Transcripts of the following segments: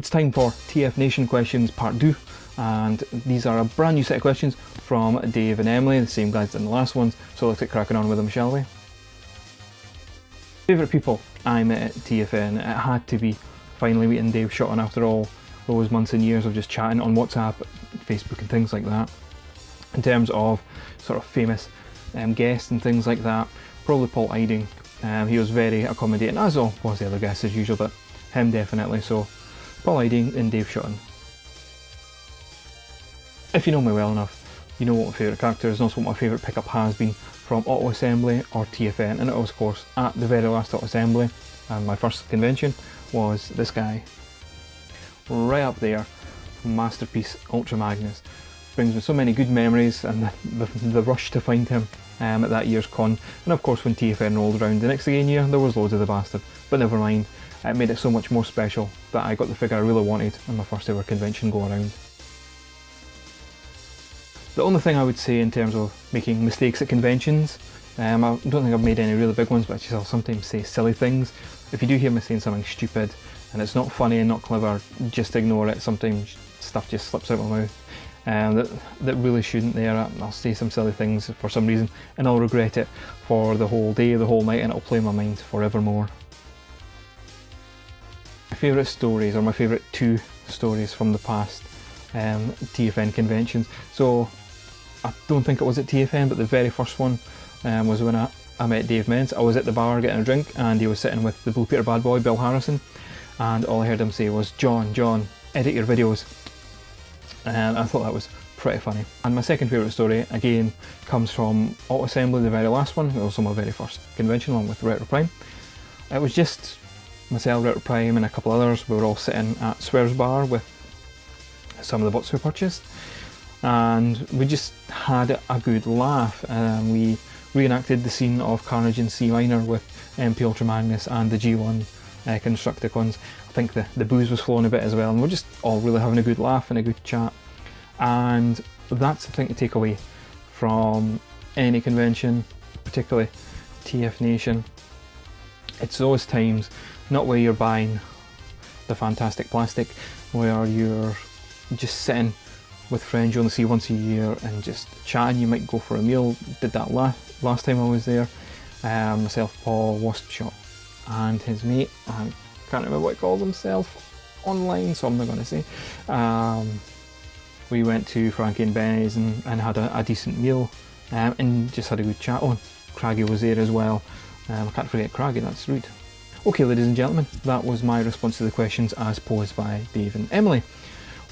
It's time for TFNation questions part 2, and these are a brand new set of questions from Dave and Emily, the same guys in the last ones, so let's get cracking on with them, shall we? Favourite people I met at TFN, it had to be finally meeting Dave Shotton after all those months and years of just chatting on WhatsApp, Facebook and things like that. In terms of sort of famous guests and things like that, probably Paul Eiding. He was very accommodating, as all was the other guests as usual, but him definitely. So Paul Eiding and Dave Shotton. If you know me well enough, you know what my favourite character is and also what my favourite pickup has been from Auto Assembly or TFN, and it was of course at the very last Auto Assembly, and my first convention was this guy. Right up there, Masterpiece Ultra Magnus. Brings me so many good memories, and the rush to find him at that year's con, and of course when TFN rolled around the next again year there was loads of the bastard, but never mind, it made it so much more special that I got the figure I really wanted on my first ever convention go around. The only thing I would say in terms of making mistakes at conventions, I don't think I've made any really big ones, but I'll sometimes say silly things. If you do hear me saying something stupid and it's not funny and not clever, just ignore it. Sometimes stuff just slips out my mouth that really shouldn't there. I'll say some silly things for some reason and I'll regret it for the whole day, the whole night, and it'll play in my mind forevermore. My favourite stories, or my favourite 2 stories from the past TFN conventions. So I don't think it was at TFN, but the very first one was when I met Dave Mens. I was at the bar getting a drink and he was sitting with the Blue Peter bad boy, Bill Harrison, and all I heard him say was, John, edit your videos. And I thought that was pretty funny. And my second favourite story, again, comes from Auto Assembly, the very last one, also my very first convention along with Retro Prime. It was just myself, Retro Prime and a couple others. We were all sitting at Swear's Bar with some of the bots we purchased, and we just had a good laugh. We reenacted the scene of Carnage in C minor with MP Ultra Magnus and the G1 Constructicons. I think the booze was flowing a bit as well, and we're just all really having a good laugh and a good chat. And that's the thing to take away from any convention, particularly TFNation. It's those times, not where you're buying the fantastic plastic, where you're just sitting with friends you only see once a year and just chatting. You might go for a meal. Did that last time I was there. Myself, Paul, Wasp Shot and his mate, I can't remember what he calls himself online, so I'm not going to say. We went to Frankie and Benny's and had a decent meal and just had a good chat. Oh, Craggy was there as well. I can't forget Craggy, that's rude. Okay, ladies and gentlemen, that was my response to the questions as posed by Dave and Emily.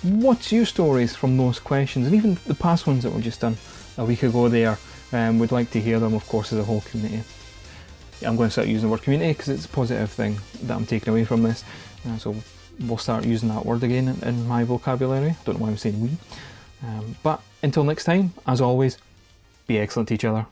What's your stories from those questions, and even the past ones that were just done a week ago there? We'd like to hear them, of course, as a whole community. I'm going to start using the word community because it's a positive thing that I'm taking away from this. So we'll start using that word again in my vocabulary. I don't know why I'm saying we. But until next time, as always, be excellent to each other.